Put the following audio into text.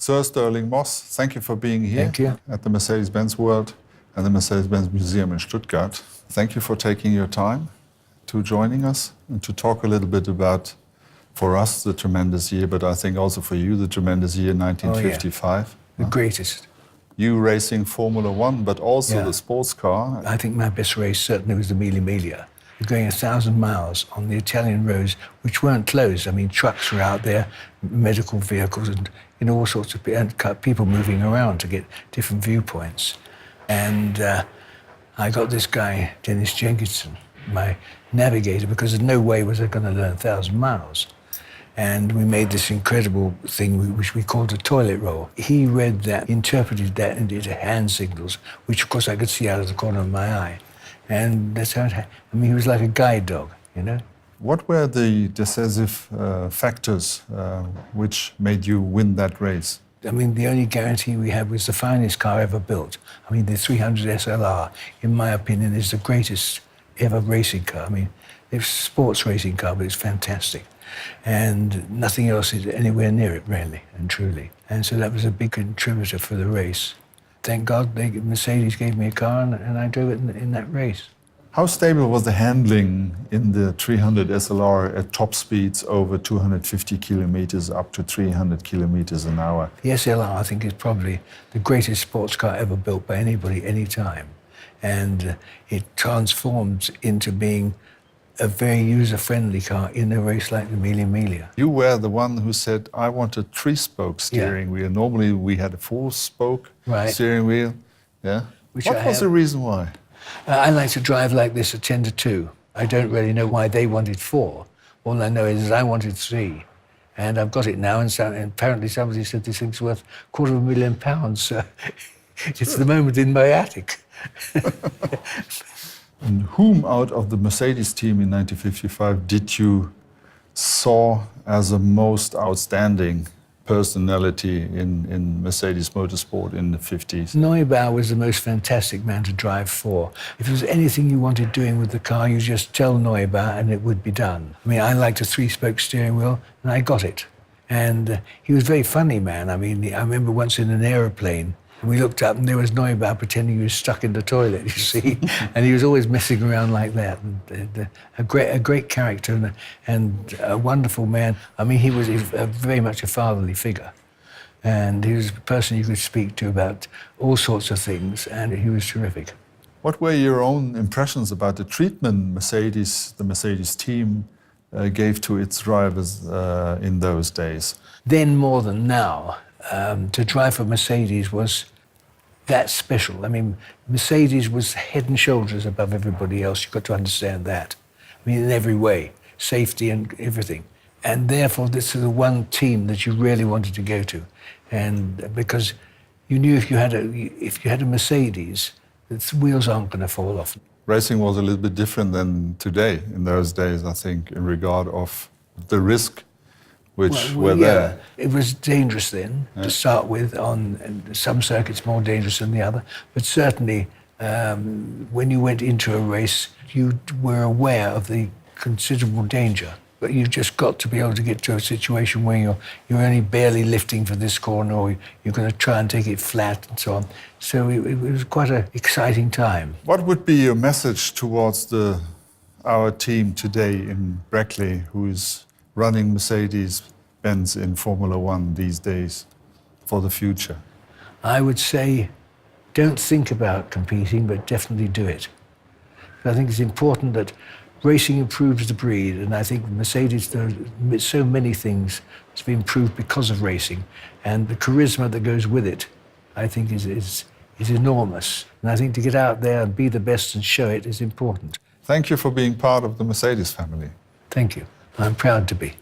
Sir Stirling Moss, thank you for being here Thank you. at the Mercedes-Benz World and the Mercedes-Benz Museum in Stuttgart. Thank you for taking your time to joining us and to talk a little bit about, for us, the tremendous year, but I think also for you, the tremendous year 1955. The greatest. You racing Formula One, but also Yeah. the sports car. I think my best race certainly was the Mille Miglia. Going 1,000 miles on the Italian roads, which weren't closed. I mean, trucks were out there, medical vehicles, and all sorts of people moving around to get different viewpoints. And I got this guy, Dennis Jenkinson, my navigator, because there's no way was I going to learn 1,000 miles. And we made this incredible thing, which we called a toilet roll. He read that, interpreted that into hand signals, which of course I could see out of the corner of my eye. And that's how it happened. I mean, he was like a guide dog, you know? What were the decisive factors which made you win that race? I mean, the only guarantee we had was the finest car ever built. I mean, the 300 SLR, in my opinion, is the greatest ever racing car. I mean, it's a sports racing car, but it's fantastic. And nothing else is anywhere near it, really and truly. And so that was a big contributor for the race. Thank God Mercedes gave me a car and I drove it in that race. How stable was the handling in the 300 SLR at top speeds over 250 kilometers up to 300 kilometers an hour? The SLR, I think, is probably the greatest sports car ever built by anybody, any time. And it transformed into being a very user-friendly car in a race like the Mille Miglia. You were the one who said, I want a three-spoke steering wheel. Normally we had a four-spoke steering wheel. Yeah. What was the reason why? I like to drive like this at 10 to 2. I don't really know why they wanted 4. All I know is I wanted 3. And I've got it now, and apparently somebody said this thing's worth £250,000. So it's the moment in my attic. And whom out of the Mercedes team in 1955 did you saw as a most outstanding personality in Mercedes motorsport in the 50s? Neubauer was the most fantastic man to drive for. If there was anything you wanted doing with the car, you just tell Neubauer and it would be done. I mean, I liked a 3-spoke steering wheel and I got it. And he was a very funny man. I mean, I remember once in an aeroplane, we looked up and there was Neubauer pretending he was stuck in the toilet, you see. And he was always messing around like that. And, a great character and a wonderful man. I mean, he was very much a fatherly figure. And he was a person you could speak to about all sorts of things, and he was terrific. What were your own impressions about the treatment the Mercedes team gave to its drivers in those days? Then more than now, to drive for Mercedes was that special. I mean, Mercedes was head and shoulders above everybody else. You've got to understand that. I mean, in every way, safety and everything. And therefore, this is the one team that you really wanted to go to. And because you knew if you had a Mercedes, the wheels aren't going to fall off. Racing was a little bit different than today in those days, I think, in regard of the risk which were there. It was dangerous then to start with. On some circuits more dangerous than the other, but certainly when you went into a race, you were aware of the considerable danger. But you've just got to be able to get to a situation where you're only barely lifting for this corner, or you're going to try and take it flat and so on. So it was quite an exciting time. What would be your message towards our team today in Brackley, who is running Mercedes-Benz in Formula One these days for the future? I would say, don't think about competing, but definitely do it. I think it's important that racing improves the breed, and I think Mercedes does so many things that's been improved because of racing, and the charisma that goes with it, I think is enormous. And I think to get out there and be the best and show it is important. Thank you for being part of the Mercedes family. Thank you. I'm proud to be.